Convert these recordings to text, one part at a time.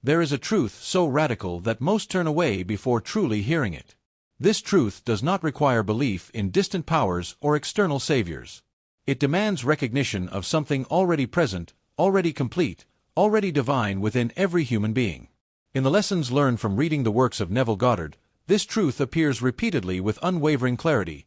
There is a truth so radical that most turn away before truly hearing it. This truth does not require belief in distant powers or external saviors. It demands recognition of something already present, already complete, already divine within every human being. In the lessons learned from reading the works of Neville Goddard, this truth appears repeatedly with unwavering clarity.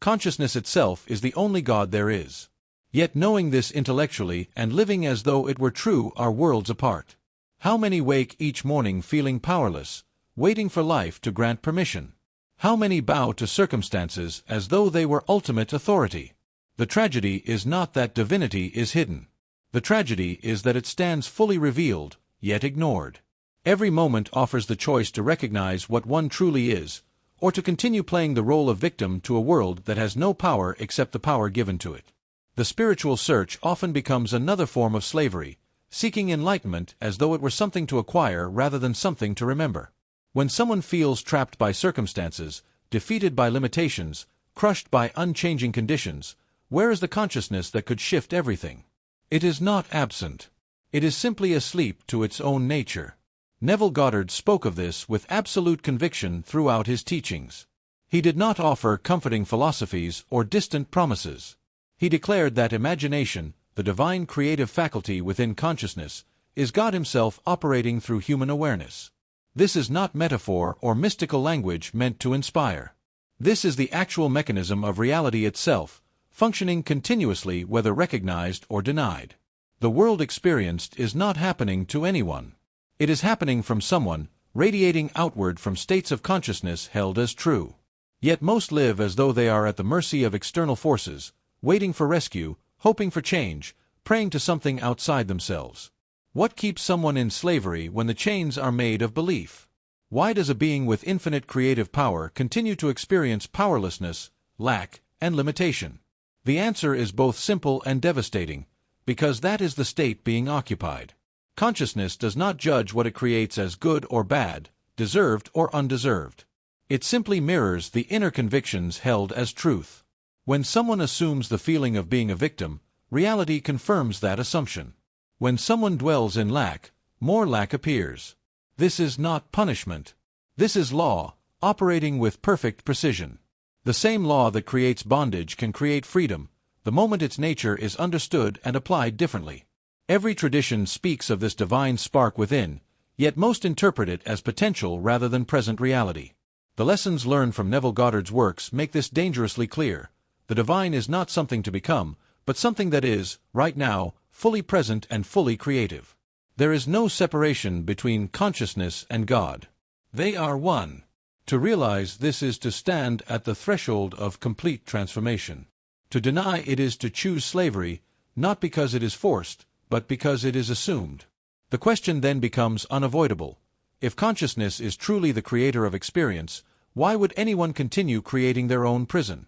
Consciousness itself is the only God there is. Yet knowing this intellectually and living as though it were true are worlds apart. How many wake each morning feeling powerless, waiting for life to grant permission? How many bow to circumstances as though they were ultimate authority? The tragedy is not that divinity is hidden. The tragedy is that it stands fully revealed, yet ignored. Every moment offers the choice to recognize what one truly is, or to continue playing the role of victim to a world that has no power except the power given to it. The spiritual search often becomes another form of slavery, seeking enlightenment as though it were something to acquire rather than something to remember. When someone feels trapped by circumstances, defeated by limitations, crushed by unchanging conditions, where is the consciousness that could shift everything? It is not absent. It is simply asleep to its own nature. Neville Goddard spoke of this with absolute conviction throughout his teachings. He did not offer comforting philosophies or distant promises. He declared that imagination, the divine creative faculty within consciousness, is God Himself operating through human awareness. This is not metaphor or mystical language meant to inspire. This is the actual mechanism of reality itself, functioning continuously whether recognized or denied. The world experienced is not happening to anyone. It is happening from someone, radiating outward from states of consciousness held as true. Yet most live as though they are at the mercy of external forces, waiting for rescue, hoping for change, praying to something outside themselves. What keeps someone in slavery when the chains are made of belief? Why does a being with infinite creative power continue to experience powerlessness, lack, and limitation? The answer is both simple and devastating, because that is the state being occupied. Consciousness does not judge what it creates as good or bad, deserved or undeserved. It simply mirrors the inner convictions held as truth. When someone assumes the feeling of being a victim, reality confirms that assumption. When someone dwells in lack, more lack appears. This is not punishment. This is law, operating with perfect precision. The same law that creates bondage can create freedom, the moment its nature is understood and applied differently. Every tradition speaks of this divine spark within, yet most interpret it as potential rather than present reality. The lessons learned from Neville Goddard's works make this dangerously clear. The divine is not something to become, but something that is, right now, fully present and fully creative. There is no separation between consciousness and God. They are one. To realize this is to stand at the threshold of complete transformation. To deny it is to choose slavery, not because it is forced, but because it is assumed. The question then becomes unavoidable. If consciousness is truly the creator of experience, why would anyone continue creating their own prison?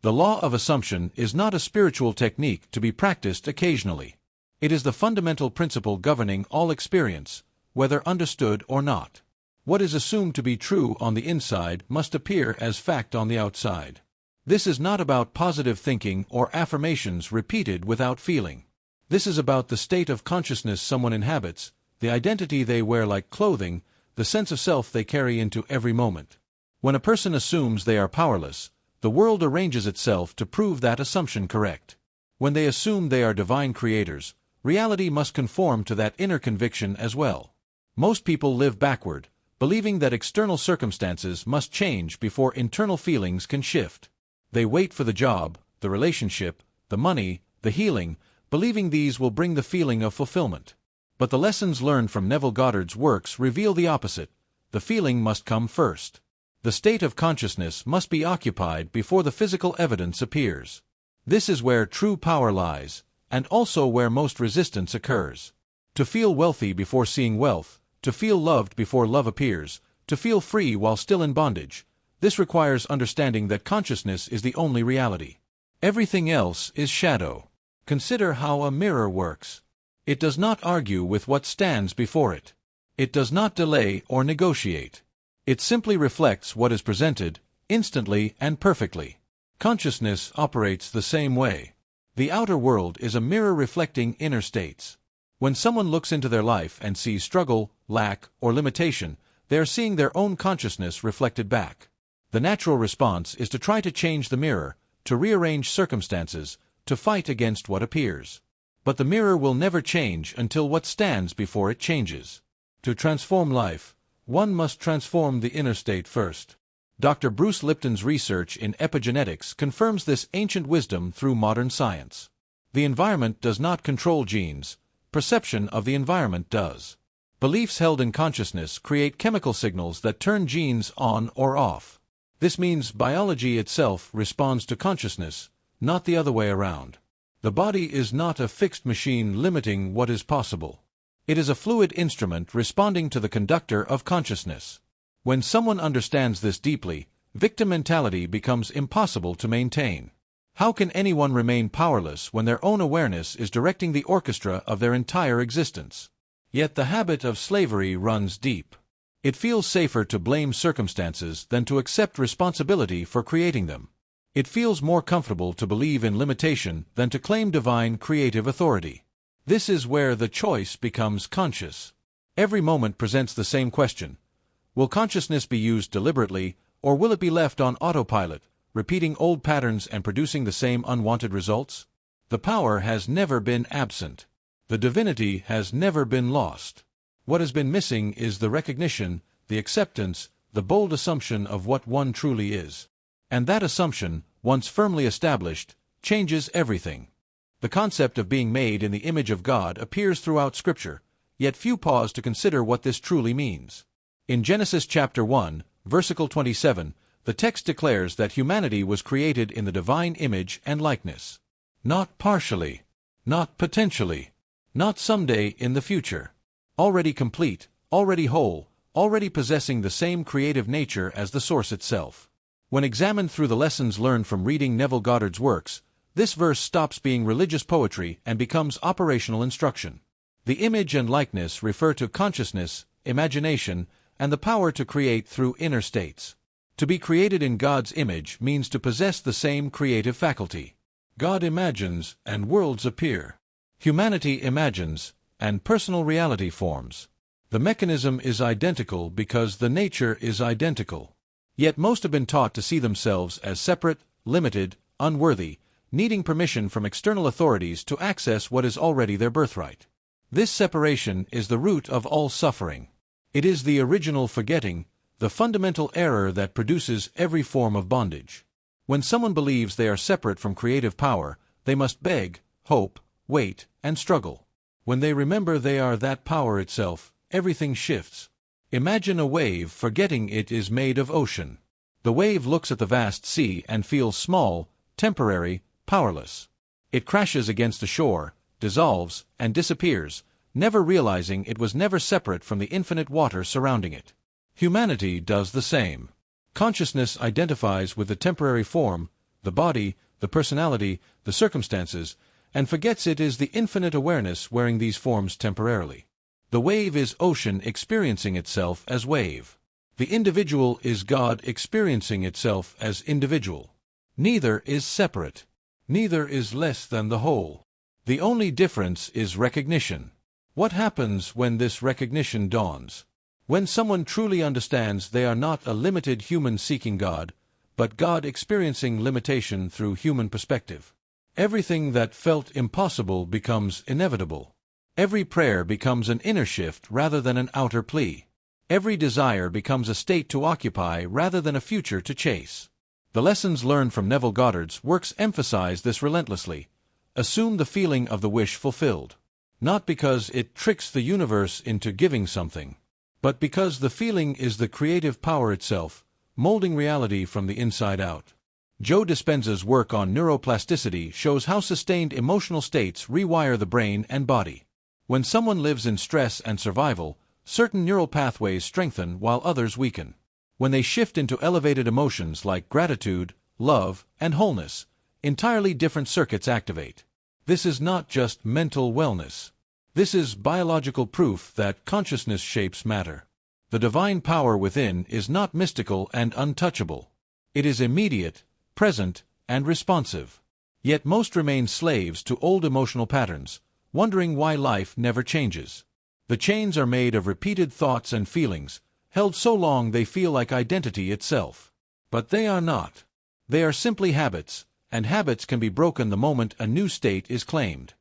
The law of assumption is not a spiritual technique to be practiced occasionally. It is the fundamental principle governing all experience, whether understood or not. What is assumed to be true on the inside must appear as fact on the outside. This is not about positive thinking or affirmations repeated without feeling. This is about the state of consciousness someone inhabits, the identity they wear like clothing, the sense of self they carry into every moment. When a person assumes they are powerless, the world arranges itself to prove that assumption correct. When they assume they are divine creators, reality must conform to that inner conviction as well. Most people live backward, believing that external circumstances must change before internal feelings can shift. They wait for the job, the relationship, the money, the healing, believing these will bring the feeling of fulfillment. But the lessons learned from Neville Goddard's works reveal the opposite. The feeling must come first. The state of consciousness must be occupied before the physical evidence appears. This is where true power lies, and also where most resistance occurs. To feel wealthy before seeing wealth, to feel loved before love appears, to feel free while still in bondage, this requires understanding that consciousness is the only reality. Everything else is shadow. Consider how a mirror works. It does not argue with what stands before it. It does not delay or negotiate. It simply reflects what is presented, instantly and perfectly. Consciousness operates the same way. The outer world is a mirror reflecting inner states. When someone looks into their life and sees struggle, lack, or limitation, they are seeing their own consciousness reflected back. The natural response is to try to change the mirror, to rearrange circumstances, to fight against what appears. But the mirror will never change until what stands before it changes. To transform life, one must transform the inner state first. Dr. Bruce Lipton's research in epigenetics confirms this ancient wisdom through modern science. The environment does not control genes, perception of the environment does. Beliefs held in consciousness create chemical signals that turn genes on or off. This means biology itself responds to consciousness, not the other way around. The body is not a fixed machine limiting what is possible. It is a fluid instrument responding to the conductor of consciousness. When someone understands this deeply, victim mentality becomes impossible to maintain. How can anyone remain powerless when their own awareness is directing the orchestra of their entire existence? Yet the habit of slavery runs deep. It feels safer to blame circumstances than to accept responsibility for creating them. It feels more comfortable to believe in limitation than to claim divine creative authority. This is where the choice becomes conscious. Every moment presents the same question. Will consciousness be used deliberately, or will it be left on autopilot, repeating old patterns and producing the same unwanted results? The power has never been absent. The divinity has never been lost. What has been missing is the recognition, the acceptance, the bold assumption of what one truly is. And that assumption, once firmly established, changes everything. The concept of being made in the image of God appears throughout Scripture, yet few pause to consider what this truly means. In Genesis chapter 1, versicle 27, the text declares that humanity was created in the divine image and likeness. Not partially, not potentially, not someday in the future. Already complete, already whole, already possessing the same creative nature as the source itself. When examined through the lessons learned from reading Neville Goddard's works, this verse stops being religious poetry and becomes operational instruction. The image and likeness refer to consciousness, imagination, and the power to create through inner states. To be created in God's image means to possess the same creative faculty. God imagines, and worlds appear. Humanity imagines, and personal reality forms. The mechanism is identical because the nature is identical. Yet most have been taught to see themselves as separate, limited, unworthy, needing permission from external authorities to access what is already their birthright. This separation is the root of all suffering. It is the original forgetting, the fundamental error that produces every form of bondage. When someone believes they are separate from creative power, they must beg, hope, wait, and struggle. When they remember they are that power itself, everything shifts. Imagine a wave forgetting it is made of ocean. The wave looks at the vast sea and feels small, temporary, powerless. It crashes against the shore, dissolves, and disappears, never realizing it was never separate from the infinite water surrounding it. Humanity does the same. Consciousness identifies with the temporary form, the body, the personality, the circumstances, and forgets it is the infinite awareness wearing these forms temporarily. The wave is ocean experiencing itself as wave. The individual is God experiencing itself as individual. Neither is separate. Neither is less than the whole. The only difference is recognition. What happens when this recognition dawns? When someone truly understands they are not a limited human seeking God, but God experiencing limitation through human perspective. Everything that felt impossible becomes inevitable. Every prayer becomes an inner shift rather than an outer plea. Every desire becomes a state to occupy rather than a future to chase. The lessons learned from Neville Goddard's works emphasize this relentlessly. Assume the feeling of the wish fulfilled. Not because it tricks the universe into giving something, but because the feeling is the creative power itself, molding reality from the inside out. Joe Dispenza's work on neuroplasticity shows how sustained emotional states rewire the brain and body. When someone lives in stress and survival, certain neural pathways strengthen while others weaken. When they shift into elevated emotions like gratitude, love, and wholeness, entirely different circuits activate. This is not just mental wellness. This is biological proof that consciousness shapes matter. The divine power within is not mystical and untouchable. It is immediate, present, and responsive. Yet most remain slaves to old emotional patterns, wondering why life never changes. The chains are made of repeated thoughts and feelings, held so long they feel like identity itself. But they are not. They are simply habits, and habits can be broken the moment a new state is claimed.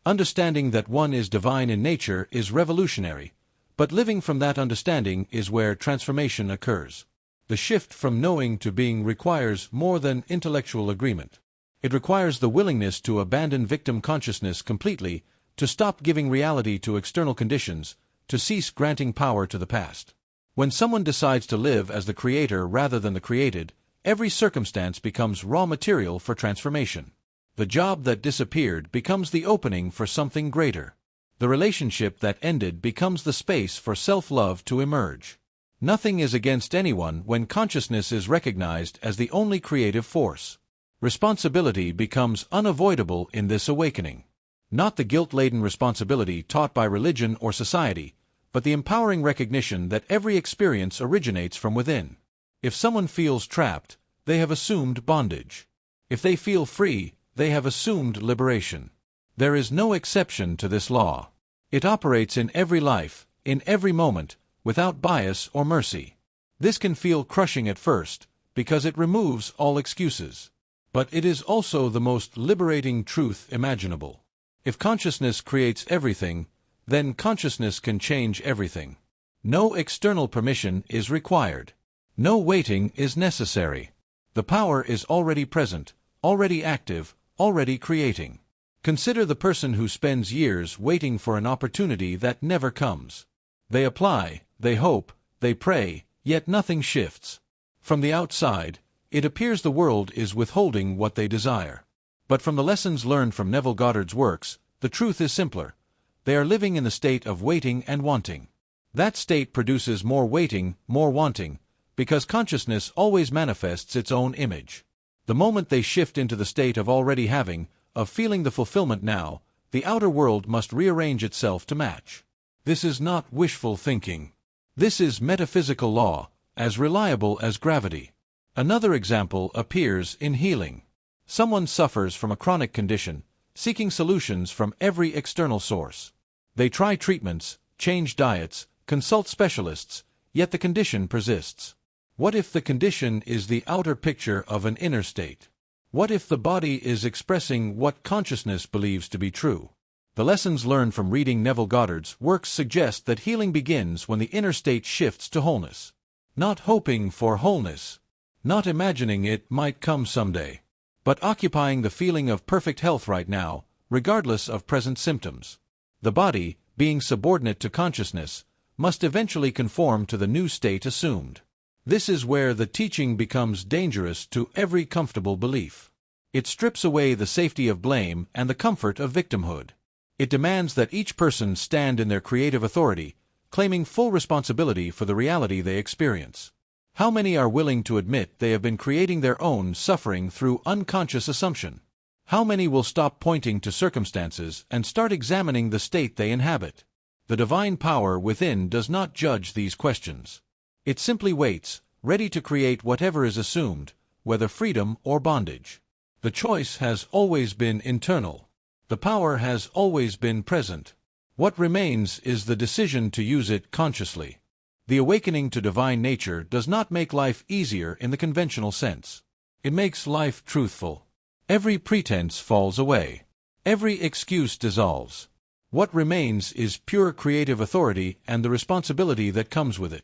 Understanding that one is divine in nature is revolutionary, but living from that understanding is where transformation occurs. The shift from knowing to being requires more than intellectual agreement. It requires the willingness to abandon victim consciousness completely, to stop giving reality to external conditions, to cease granting power to the past. When someone decides to live as the creator rather than the created, every circumstance becomes raw material for transformation. The job that disappeared becomes the opening for something greater. The relationship that ended becomes the space for self-love to emerge. Nothing is against anyone when consciousness is recognized as the only creative force. Responsibility becomes unavoidable in this awakening. Not the guilt-laden responsibility taught by religion or society, but the empowering recognition that every experience originates from within. If someone feels trapped, they have assumed bondage. If they feel free, they have assumed liberation. There is no exception to this law. It operates in every life, in every moment, without bias or mercy. This can feel crushing at first, because it removes all excuses. But it is also the most liberating truth imaginable. If consciousness creates everything, then consciousness can change everything. No external permission is required. No waiting is necessary. The power is already present, already active, already creating. Consider the person who spends years waiting for an opportunity that never comes. They apply, they hope, they pray, yet nothing shifts. From the outside, it appears the world is withholding what they desire. But from the lessons learned from Neville Goddard's works, the truth is simpler. They are living in the state of waiting and wanting. That state produces more waiting, more wanting, because consciousness always manifests its own image. The moment they shift into the state of already having, of feeling the fulfillment now, the outer world must rearrange itself to match. This is not wishful thinking. This is metaphysical law, as reliable as gravity. Another example appears in healing. Someone suffers from a chronic condition, seeking solutions from every external source. They try treatments, change diets, consult specialists, yet the condition persists. What if the condition is the outer picture of an inner state? What if the body is expressing what consciousness believes to be true? The lessons learned from reading Neville Goddard's works suggest that healing begins when the inner state shifts to wholeness. Not hoping for wholeness. Not imagining it might come someday. But occupying the feeling of perfect health right now, regardless of present symptoms. The body, being subordinate to consciousness, must eventually conform to the new state assumed. This is where the teaching becomes dangerous to every comfortable belief. It strips away the safety of blame and the comfort of victimhood. It demands that each person stand in their creative authority, claiming full responsibility for the reality they experience. How many are willing to admit they have been creating their own suffering through unconscious assumption? How many will stop pointing to circumstances and start examining the state they inhabit? The divine power within does not judge these questions. It simply waits, ready to create whatever is assumed, whether freedom or bondage. The choice has always been internal. The power has always been present. What remains is the decision to use it consciously. The awakening to divine nature does not make life easier in the conventional sense. It makes life truthful. Every pretense falls away. Every excuse dissolves. What remains is pure creative authority and the responsibility that comes with it.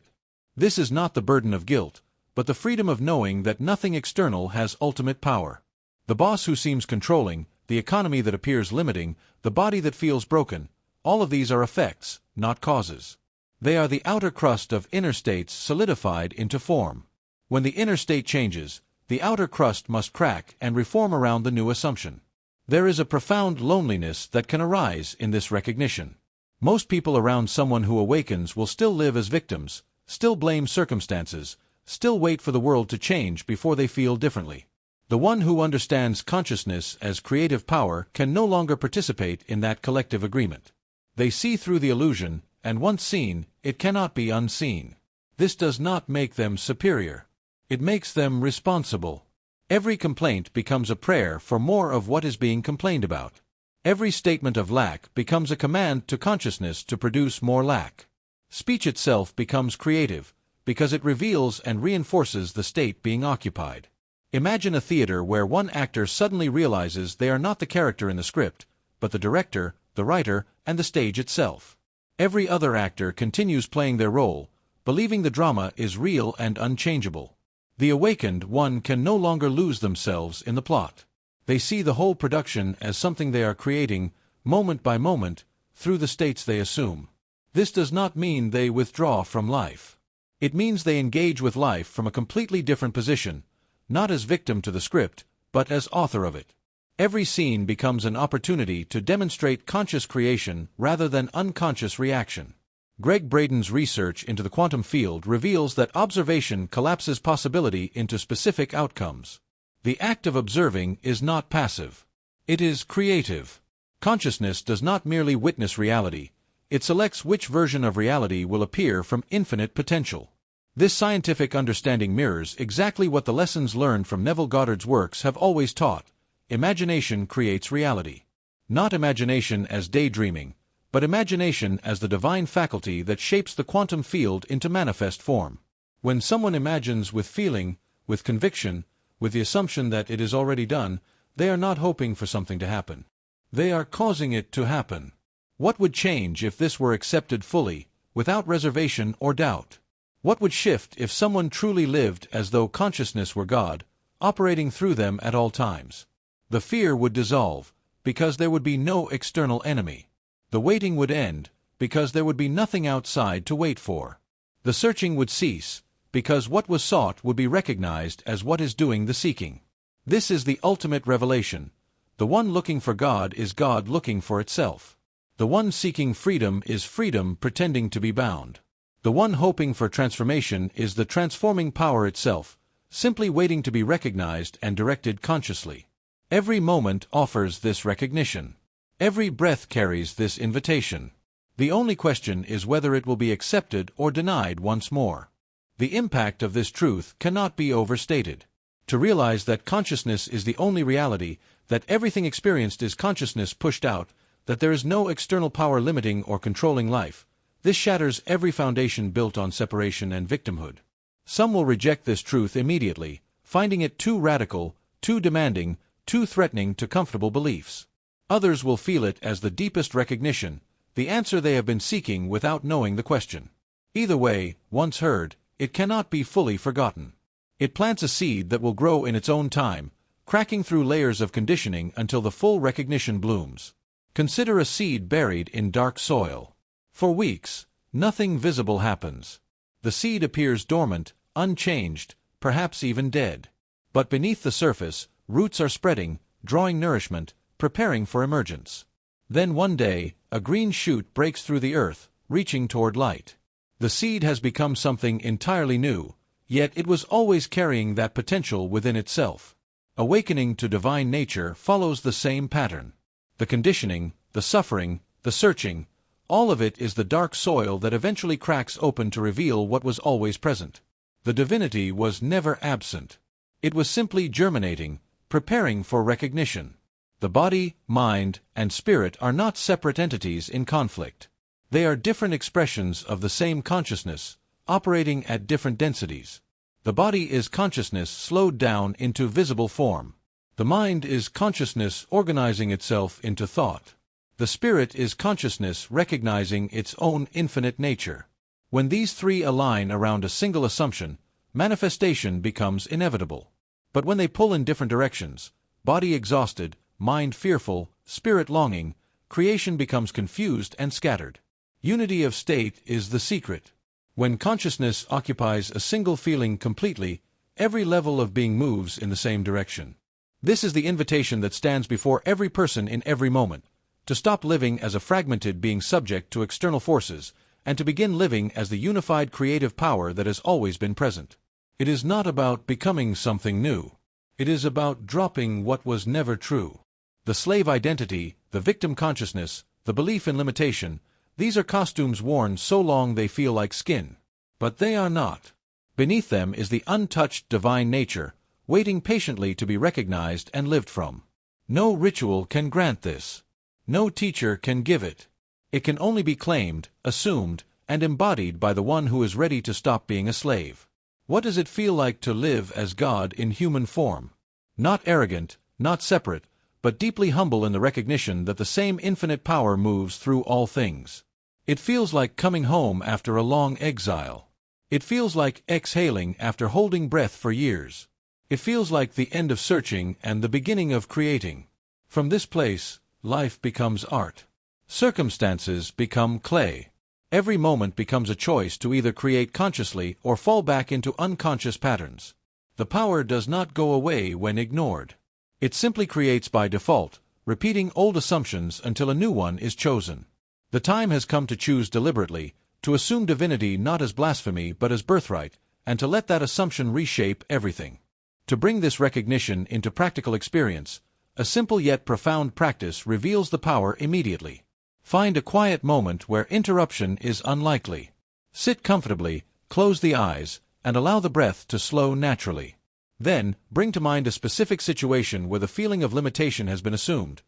This is not the burden of guilt, but the freedom of knowing that nothing external has ultimate power. The boss who seems controlling, the economy that appears limiting, the body that feels broken, all of these are effects, not causes. They are the outer crust of inner states solidified into form. When the inner state changes, the outer crust must crack and reform around the new assumption. There is a profound loneliness that can arise in this recognition. Most people around someone who awakens will still live as victims, still blame circumstances, still wait for the world to change before they feel differently. The one who understands consciousness as creative power can no longer participate in that collective agreement. They see through the illusion, and once seen, it cannot be unseen. This does not make them superior. It makes them responsible. Every complaint becomes a prayer for more of what is being complained about. Every statement of lack becomes a command to consciousness to produce more lack. Speech itself becomes creative, because it reveals and reinforces the state being occupied. Imagine a theater where one actor suddenly realizes they are not the character in the script, but the director, the writer, and the stage itself. Every other actor continues playing their role, believing the drama is real and unchangeable. The awakened one can no longer lose themselves in the plot. They see the whole production as something they are creating, moment by moment, through the states they assume. This does not mean they withdraw from life. It means they engage with life from a completely different position, not as victim to the script, but as author of it. Every scene becomes an opportunity to demonstrate conscious creation rather than unconscious reaction. Greg Braden's research into the quantum field reveals that observation collapses possibility into specific outcomes. The act of observing is not passive. It is creative. Consciousness does not merely witness reality, it selects which version of reality will appear from infinite potential. This scientific understanding mirrors exactly what the lessons learned from Neville Goddard's works have always taught. Imagination creates reality. Not imagination as daydreaming, but imagination as the divine faculty that shapes the quantum field into manifest form. When someone imagines with feeling, with conviction, with the assumption that it is already done, they are not hoping for something to happen. They are causing it to happen. What would change if this were accepted fully, without reservation or doubt? What would shift if someone truly lived as though consciousness were God, operating through them at all times? The fear would dissolve, because there would be no external enemy. The waiting would end, because there would be nothing outside to wait for. The searching would cease, because what was sought would be recognized as what is doing the seeking. This is the ultimate revelation. The one looking for God is God looking for itself. The one seeking freedom is freedom pretending to be bound. The one hoping for transformation is the transforming power itself, simply waiting to be recognized and directed consciously. Every moment offers this recognition. Every breath carries this invitation. The only question is whether it will be accepted or denied once more. The impact of this truth cannot be overstated. To realize that consciousness is the only reality, that everything experienced is consciousness pushed out, that there is no external power limiting or controlling life, this shatters every foundation built on separation and victimhood. Some will reject this truth immediately, finding it too radical, too demanding, too threatening to comfortable beliefs. Others will feel it as the deepest recognition, the answer they have been seeking without knowing the question. Either way, once heard, it cannot be fully forgotten. It plants a seed that will grow in its own time, cracking through layers of conditioning until the full recognition blooms. Consider a seed buried in dark soil. For weeks, nothing visible happens. The seed appears dormant, unchanged, perhaps even dead. But beneath the surface, roots are spreading, drawing nourishment, preparing for emergence. Then one day, a green shoot breaks through the earth, reaching toward light. The seed has become something entirely new, yet it was always carrying that potential within itself. Awakening to divine nature follows the same pattern. The conditioning, the suffering, the searching, all of it is the dark soil that eventually cracks open to reveal what was always present. The divinity was never absent. It was simply germinating, preparing for recognition. The body, mind, and spirit are not separate entities in conflict. They are different expressions of the same consciousness, operating at different densities. The body is consciousness slowed down into visible form. The mind is consciousness organizing itself into thought. The spirit is consciousness recognizing its own infinite nature. When these three align around a single assumption, manifestation becomes inevitable. But when they pull in different directions, body exhausted, mind fearful, spirit longing, creation becomes confused and scattered. Unity of state is the secret. When consciousness occupies a single feeling completely, every level of being moves in the same direction. This is the invitation that stands before every person in every moment, to stop living as a fragmented being subject to external forces, and to begin living as the unified creative power that has always been present. It is not about becoming something new. It is about dropping what was never true. The slave identity, the victim consciousness, the belief in limitation, these are costumes worn so long they feel like skin. But they are not. Beneath them is the untouched divine nature, waiting patiently to be recognized and lived from. No ritual can grant this. No teacher can give it. It can only be claimed, assumed, and embodied by the one who is ready to stop being a slave. What does it feel like to live as God in human form? Not arrogant, not separate, but deeply humble in the recognition that the same infinite power moves through all things. It feels like coming home after a long exile. It feels like exhaling after holding breath for years. It feels like the end of searching and the beginning of creating. From this place, life becomes art. Circumstances become clay. Every moment becomes a choice to either create consciously or fall back into unconscious patterns. The power does not go away when ignored. It simply creates by default, repeating old assumptions until a new one is chosen. The time has come to choose deliberately, to assume divinity not as blasphemy but as birthright, and to let that assumption reshape everything. To bring this recognition into practical experience, a simple yet profound practice reveals the power immediately. Find a quiet moment where interruption is unlikely. Sit comfortably, close the eyes, and allow the breath to slow naturally. Then, bring to mind a specific situation where the feeling of limitation has been assumed.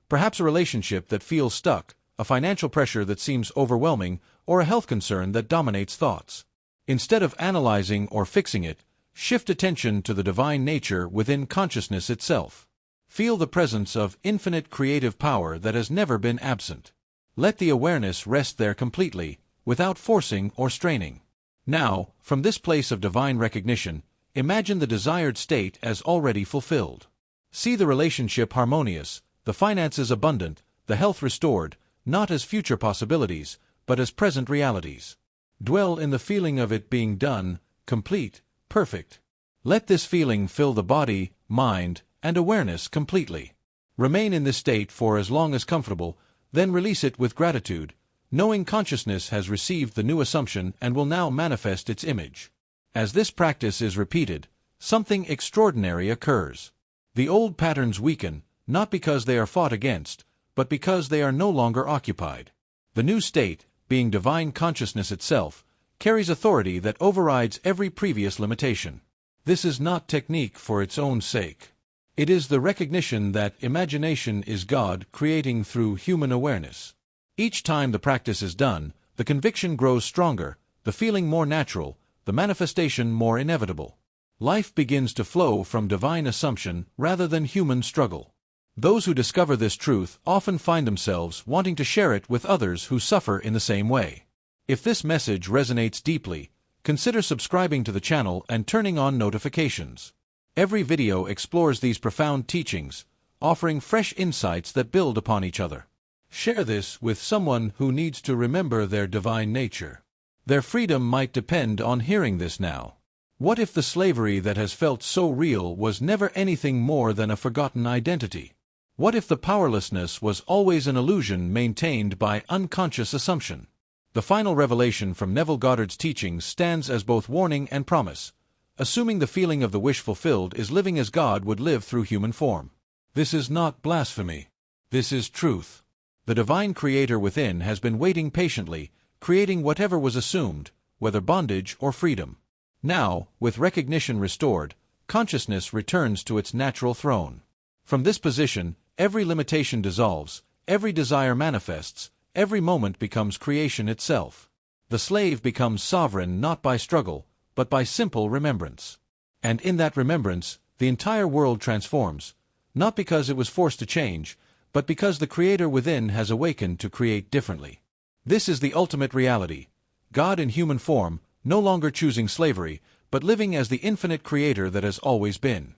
Perhaps a relationship that feels stuck, a financial pressure that seems overwhelming, or a health concern that dominates thoughts. Instead of analyzing or fixing it, shift attention to the divine nature within consciousness itself. Feel the presence of infinite creative power that has never been absent. Let the awareness rest there completely, without forcing or straining. Now, from this place of divine recognition, imagine the desired state as already fulfilled. See the relationship harmonious, the finances abundant, the health restored, not as future possibilities, but as present realities. Dwell in the feeling of it being done, complete, perfect. Let this feeling fill the body, mind, and awareness completely. Remain in this state for as long as comfortable, then release it with gratitude, knowing consciousness has received the new assumption and will now manifest its image. As this practice is repeated, something extraordinary occurs. The old patterns weaken, not because they are fought against, but because they are no longer occupied. The new state, being divine consciousness itself, carries authority that overrides every previous limitation. This is not technique for its own sake. It is the recognition that imagination is God creating through human awareness. Each time the practice is done, the conviction grows stronger, the feeling more natural, the manifestation more inevitable. Life begins to flow from divine assumption rather than human struggle. Those who discover this truth often find themselves wanting to share it with others who suffer in the same way. If this message resonates deeply, consider subscribing to the channel and turning on notifications. Every video explores these profound teachings, offering fresh insights that build upon each other. Share this with someone who needs to remember their divine nature. Their freedom might depend on hearing this now. What if the slavery that has felt so real was never anything more than a forgotten identity? What if the powerlessness was always an illusion maintained by unconscious assumption? The final revelation from Neville Goddard's teachings stands as both warning and promise. Assuming the feeling of the wish fulfilled is living as God would live through human form. This is not blasphemy. This is truth. The divine creator within has been waiting patiently, creating whatever was assumed, whether bondage or freedom. Now, with recognition restored, consciousness returns to its natural throne. From this position, every limitation dissolves, every desire manifests, every moment becomes creation itself. The slave becomes sovereign not by struggle, but by simple remembrance. And in that remembrance, the entire world transforms, not because it was forced to change, but because the Creator within has awakened to create differently. This is the ultimate reality, God in human form, no longer choosing slavery, but living as the infinite Creator that has always been.